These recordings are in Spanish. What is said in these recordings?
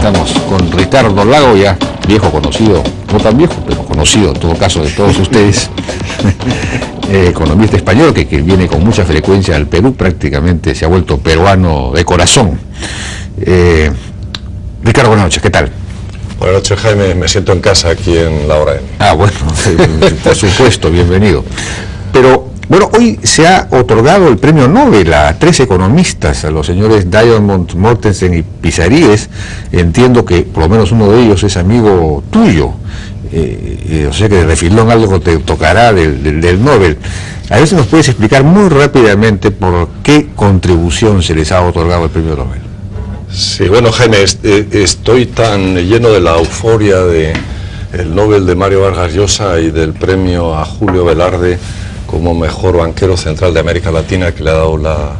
Estamos con Ricardo Lago, ya viejo conocido, no tan viejo, pero conocido en todo caso de todos ustedes, economista español que viene con mucha frecuencia al Perú, prácticamente se ha vuelto peruano de corazón. Ricardo, buenas noches, ¿qué tal? Buenas noches, Jaime, me siento en casa aquí en la hora M. Ah, bueno, por supuesto, bienvenido. Pero, bueno, hoy se ha otorgado el premio Nobel a 3 economistas, a los señores Diamond, Mortensen y Pissarides. Entiendo que por lo menos uno de ellos es amigo tuyo, o sea que de refilón algo te tocará del Nobel. A ver si nos puedes explicar muy rápidamente por qué contribución se les ha otorgado el premio Nobel. Sí, bueno, Jaime, estoy tan lleno de la euforia del Nobel de Mario Vargas Llosa y del premio a Julio Velarde como mejor banquero central de América Latina que le ha dado la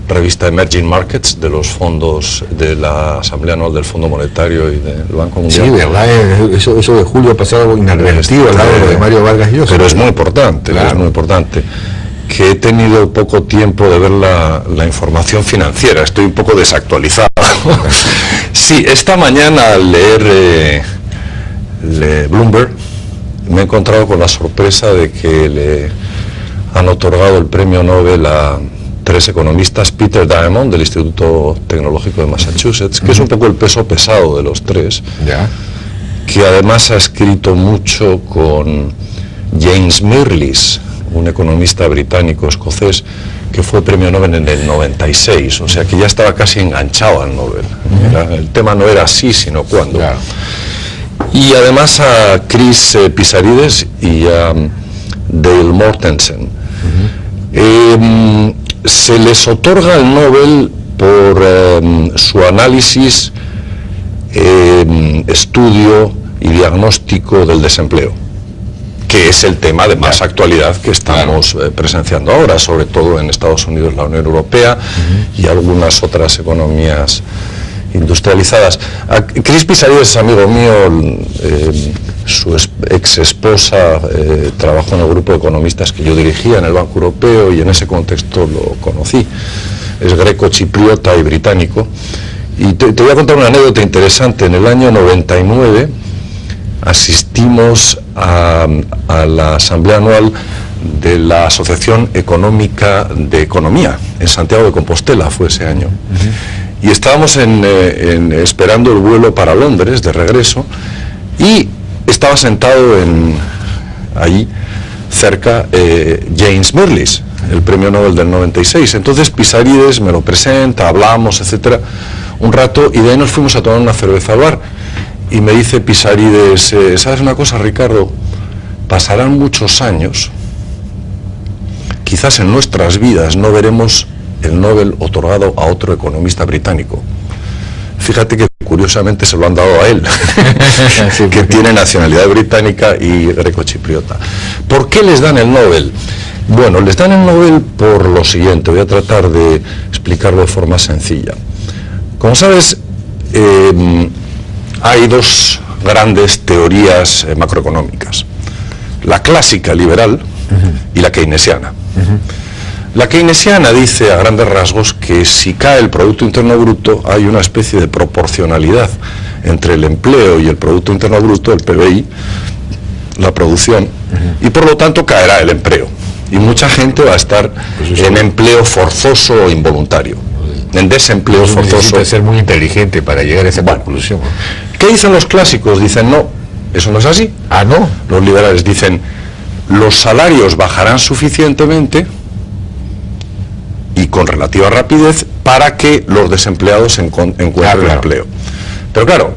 revista Emerging Markets de los fondos de la Asamblea Anual del Fondo Monetario y del Banco Mundial. Sí, verdad, eso de Julio ha pasado inadvertido al lado de Mario Vargas Llosa. Pero es muy importante, claro. Es muy importante. Que he tenido poco tiempo de ver la información financiera, estoy un poco desactualizado. Sí, esta mañana al leer Bloomberg me he encontrado con la sorpresa de que le han otorgado el premio Nobel a 3 economistas, Peter Diamond del Instituto Tecnológico de Massachusetts, que es un poco el peso pesado de los 3, que además ha escrito mucho con James Mirrlees, un economista británico-escocés que fue premio Nobel en el 96, o sea que ya estaba casi enganchado al Nobel. El tema no era sí, sino cuándo. Claro. Y además a Chris Pissarides y a Dale Mortensen. Se les otorga el Nobel por su análisis, estudio y diagnóstico del desempleo, que es el tema de más actualidad que estamos presenciando ahora, sobre todo en Estados Unidos, la Unión Europea y algunas otras economías industrializadas. Chris Pissarides es amigo mío, su ex esposa trabajó en el grupo de economistas que yo dirigía en el Banco Europeo y en ese contexto lo conocí. Es greco-chipriota y británico. Y te voy a contar una anécdota interesante. En el año 99 asistimos a la Asamblea Anual de la Asociación Económica de Economía en Santiago de Compostela, fue ese año. Y estábamos esperando el vuelo para Londres de regreso y estaba sentado allí cerca James Mirrlees, el premio Nobel del 96. Entonces Pissarides me lo presenta, hablamos, etcétera, un rato, y de ahí nos fuimos a tomar una cerveza al bar. Y me dice Pissarides, ¿sabes una cosa, Ricardo? Pasarán muchos años, quizás en nuestras vidas no veremos el Nobel otorgado a otro economista británico. Fíjate que curiosamente se lo han dado a él, que tiene nacionalidad británica y grecochipriota. ¿Por qué les dan el Nobel? Bueno, les dan el Nobel por lo siguiente, voy a tratar de explicarlo de forma sencilla. Como sabes, hay 2 grandes teorías macroeconómicas, la clásica liberal y la keynesiana. La keynesiana dice a grandes rasgos que si cae el Producto Interno Bruto hay una especie de proporcionalidad entre el empleo y el Producto Interno Bruto, el PBI, la producción, y por lo tanto caerá el empleo. Y mucha gente va a estar en empleo forzoso o involuntario, en desempleo forzoso. Necesita ser muy inteligente para llegar a esa conclusión. ¿Qué dicen los clásicos? Dicen, no, eso no es así. Ah, ¿no? Los liberales dicen, los salarios bajarán suficientemente y con relativa rapidez para que los desempleados encuentren empleo. Pero claro,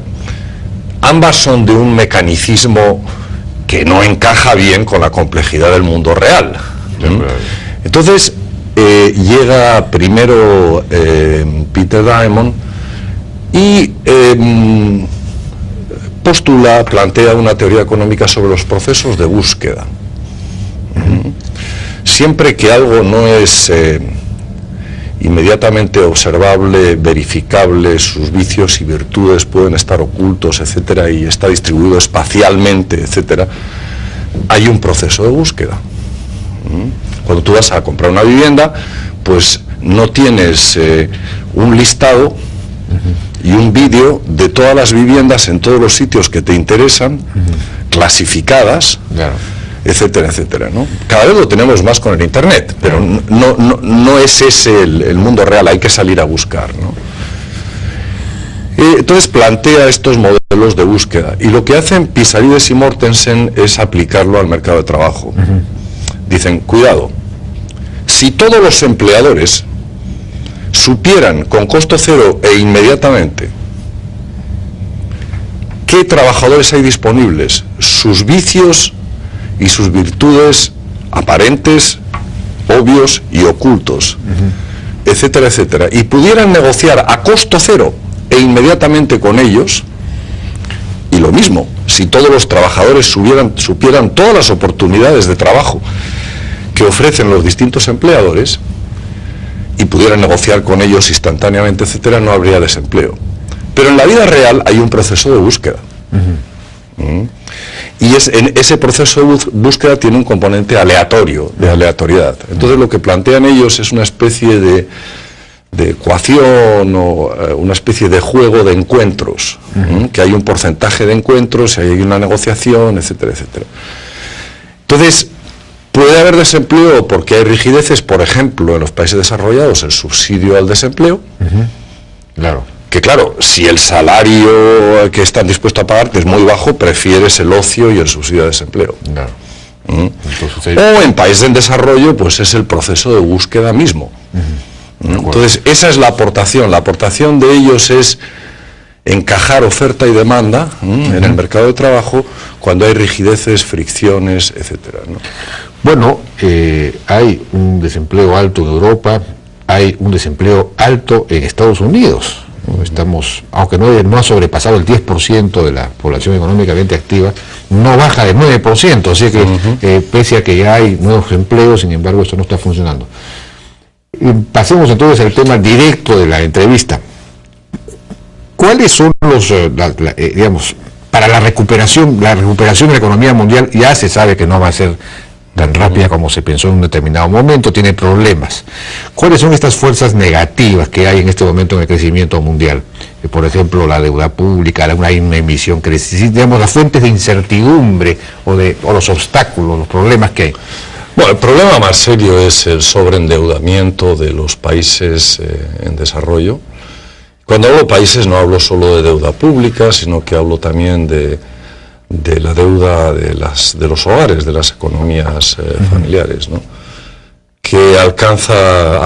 ambas son de un mecanicismo que no encaja bien con la complejidad del mundo real. Entonces llega primero Peter Diamond y plantea una teoría económica sobre los procesos de búsqueda. Siempre que algo no es inmediatamente observable, verificable, sus vicios y virtudes pueden estar ocultos, etcétera, y está distribuido espacialmente, etcétera, hay un proceso de búsqueda. Cuando tú vas a comprar una vivienda, pues no tienes un listado y un vídeo de todas las viviendas en todos los sitios que te interesan, clasificadas, Claro. etcétera, etcétera, ¿no? Cada vez lo tenemos más con el Internet, pero no es ese el mundo real, hay que salir a buscar, ¿no? Entonces plantea estos modelos de búsqueda, y lo que hacen Pisarides y Mortensen es aplicarlo al mercado de trabajo. Dicen, cuidado, si todos los empleadores supieran con costo cero e inmediatamente qué trabajadores hay disponibles, sus vicios y sus virtudes aparentes, obvios y ocultos, etcétera, etcétera, y pudieran negociar a costo cero e inmediatamente con ellos, y lo mismo, si todos los trabajadores supieran todas las oportunidades de trabajo que ofrecen los distintos empleadores y pudieran negociar con ellos instantáneamente, etcétera, no habría desempleo. Pero en la vida real hay un proceso de búsqueda. Y ese proceso de búsqueda tiene un componente aleatorio, de aleatoriedad. Entonces lo que plantean ellos es una especie de ecuación o una especie de juego de encuentros, que hay un porcentaje de encuentros, y hay una negociación, etcétera, etcétera. Entonces, puede haber desempleo porque hay rigideces, por ejemplo, en los países desarrollados, el subsidio al desempleo. Claro. Que claro, si el salario que están dispuestos a pagarte es muy bajo, prefieres el ocio y el subsidio de desempleo. Claro. Entonces, O en países en desarrollo, pues es el proceso de búsqueda mismo. Entonces, esa es la aportación. La aportación de ellos es encajar oferta y demanda en el mercado de trabajo cuando hay rigideces, fricciones, etcétera, ¿no? Bueno, hay un desempleo alto en Europa, hay un desempleo alto en Estados Unidos. Estamos, aunque no ha sobrepasado el 10% de la población económicamente activa, no baja del 9%, así que pese a que ya hay nuevos empleos, sin embargo esto no está funcionando. Pasemos entonces al tema directo de la entrevista. ¿Cuáles son los, digamos, para la recuperación de la economía mundial? Ya se sabe que no va a ser tan rápida como se pensó en un determinado momento, tiene problemas. ¿Cuáles son estas fuerzas negativas que hay en este momento en el crecimiento mundial? Por ejemplo, la deuda pública, una emisión creciente, digamos, las fuentes de incertidumbre o los obstáculos, los problemas que hay. Bueno, el problema más serio es el sobreendeudamiento de los países en desarrollo. Cuando hablo países no hablo solo de deuda pública, sino que hablo también de la deuda de los hogares, de las economías familiares, ¿no? Que ha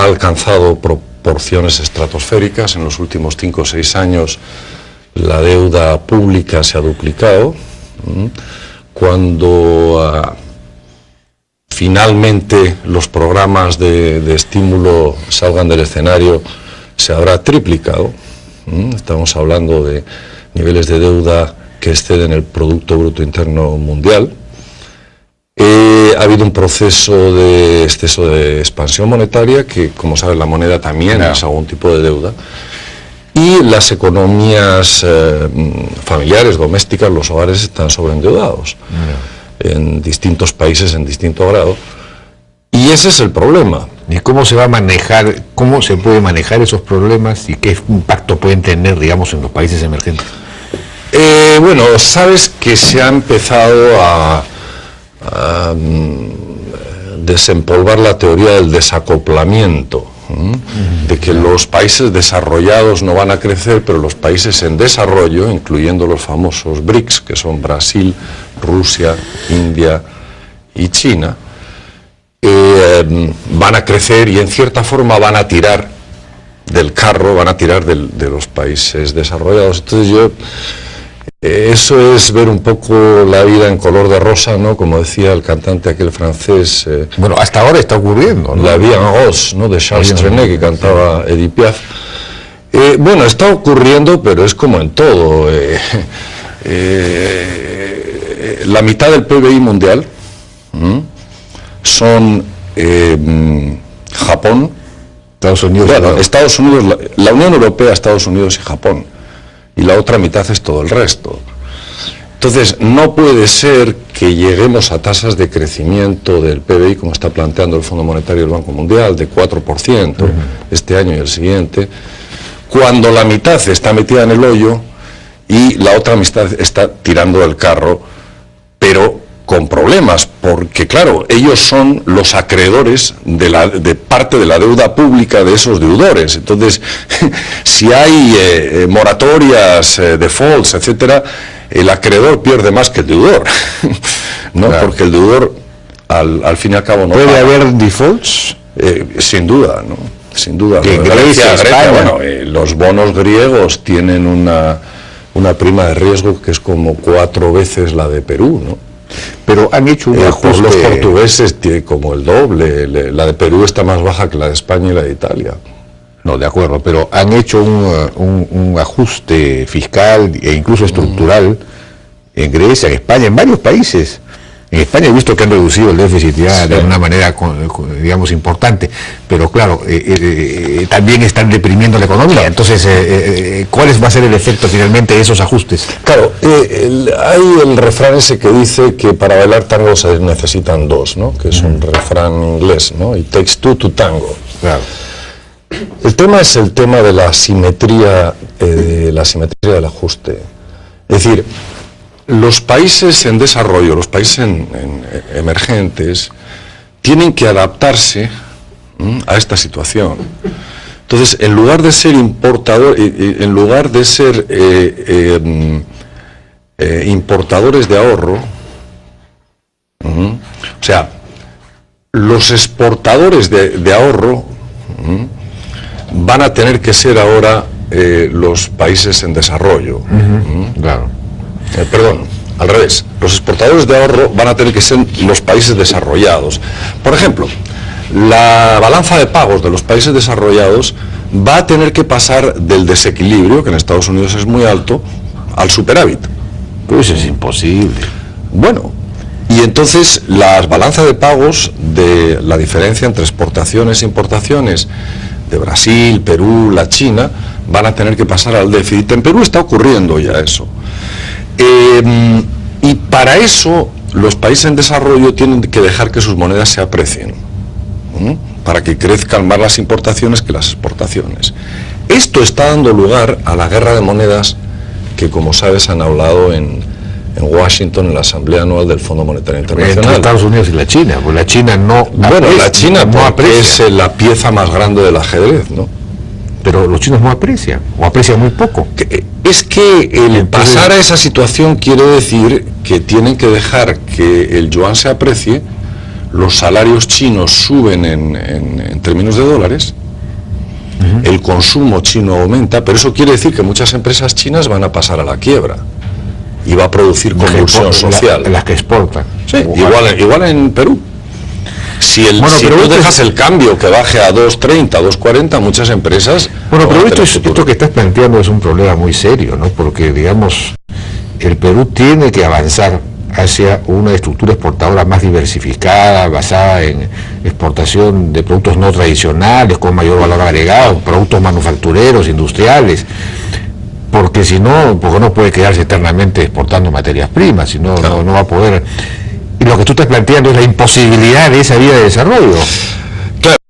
alcanzado proporciones estratosféricas. En los últimos 5 o 6 años la deuda pública se ha duplicado. Cuando finalmente los programas de estímulo salgan del escenario, se habrá triplicado. Estamos hablando de niveles de deuda que exceden el Producto Bruto Interno Mundial. Ha habido un proceso de exceso de expansión monetaria, que como saben la moneda también es algún tipo de deuda, y las economías familiares, domésticas, los hogares están sobreendeudados en distintos países en distinto grado, y ese es el problema. ¿Y cómo se va a manejar, cómo se puede manejar esos problemas y qué impacto pueden tener, digamos, en los países emergentes? Bueno, sabes que se ha empezado a desempolvar la teoría del desacoplamiento, de que los países desarrollados no van a crecer, pero los países en desarrollo, incluyendo los famosos BRICS, que son Brasil, Rusia, India y China, van a crecer y en cierta forma van a tirar del carro, van a tirar de los países desarrollados. Entonces eso es ver un poco la vida en color de rosa, ¿no? Como decía el cantante aquel francés. Bueno, hasta ahora está ocurriendo, ¿no? La vie en rose, ¿no? De Charles Trenet, que cantaba Edith Piaf. Bueno, está ocurriendo, pero es como en todo. La mitad del PBI mundial son Japón, Estados Unidos, bueno, Estados Unidos, la Unión Europea, Estados Unidos y Japón, y la otra mitad es todo el resto. Entonces, no puede ser que lleguemos a tasas de crecimiento del PBI, como está planteando el Fondo Monetario y el Banco Mundial, de 4% este año y el siguiente, cuando la mitad está metida en el hoyo y la otra mitad está tirando del carro, pero con problemas, porque claro, ellos son los acreedores de parte de la deuda pública de esos deudores. Entonces, si hay moratorias, defaults, etcétera, el acreedor pierde más que el deudor, ¿no? Claro. Porque el deudor, al fin y al cabo, no ¿puede paga. haber defaults? Sin duda, ¿no? Sin duda. En Grecia, bueno, los bonos griegos tienen una prima de riesgo que es como 4 veces la de Perú, ¿no? Pero han hecho un ajuste. Los portugueses tienen como el doble, la de Perú está más baja que la de España y la de Italia. No, de acuerdo, pero han hecho un ajuste fiscal e incluso estructural en Grecia, en España, en varios países. En España he visto que han reducido el déficit ya de una manera, digamos, importante, pero claro, también están deprimiendo la economía. Entonces, ¿cuál va a ser el efecto finalmente de esos ajustes? Claro, hay el refrán ese que dice que para bailar tango se necesitan dos, ¿no? Que es un refrán inglés, ¿no? It takes two to tango. Claro. El tema es el tema de la simetría del ajuste. Es decir, los países en desarrollo, los países emergentes, tienen que adaptarse a esta situación. Entonces, en lugar de ser importadores de ahorro, o sea, los exportadores de ahorro van a tener que ser ahora los países en desarrollo. Claro. Perdón, al revés, los exportadores de ahorro van a tener que ser los países desarrollados. Por ejemplo, la balanza de pagos de los países desarrollados va a tener que pasar del desequilibrio, que en Estados Unidos es muy alto, al superávit. Pues es imposible. Bueno, y entonces las balanzas de pagos de la diferencia entre exportaciones e importaciones de Brasil, Perú, la China, van a tener que pasar al déficit. En Perú está ocurriendo ya eso. Y para eso los países en desarrollo tienen que dejar que sus monedas se aprecien, para que crezcan más las importaciones que las exportaciones. Esto está dando lugar a la guerra de monedas que, como sabes, han hablado en Washington, en la Asamblea Anual del Fondo Monetario Internacional. Entre Estados Unidos y la China, pues la China no... Bueno, la China no aprecia. Es la pieza más grande del ajedrez, ¿no? Pero los chinos no aprecian, o aprecian muy poco. Es que el pasar a esa situación quiere decir que tienen que dejar que el yuan se aprecie, los salarios chinos suben en términos de dólares, el consumo chino aumenta, pero eso quiere decir que muchas empresas chinas van a pasar a la quiebra y va a producir convulsión social. Las que exportan. Sí, igual en Perú. Si tú dejas el cambio que baje a 2.30, 2.40, muchas empresas... Bueno, pero esto que estás planteando es un problema muy serio, ¿no? Porque, digamos, el Perú tiene que avanzar hacia una estructura exportadora más diversificada, basada en exportación de productos no tradicionales, con mayor valor agregado, productos manufactureros, industriales, porque si no, porque no puede quedarse eternamente exportando materias primas, si no, claro, no va a poder... Y lo que tú estás planteando es la imposibilidad de esa vía de desarrollo.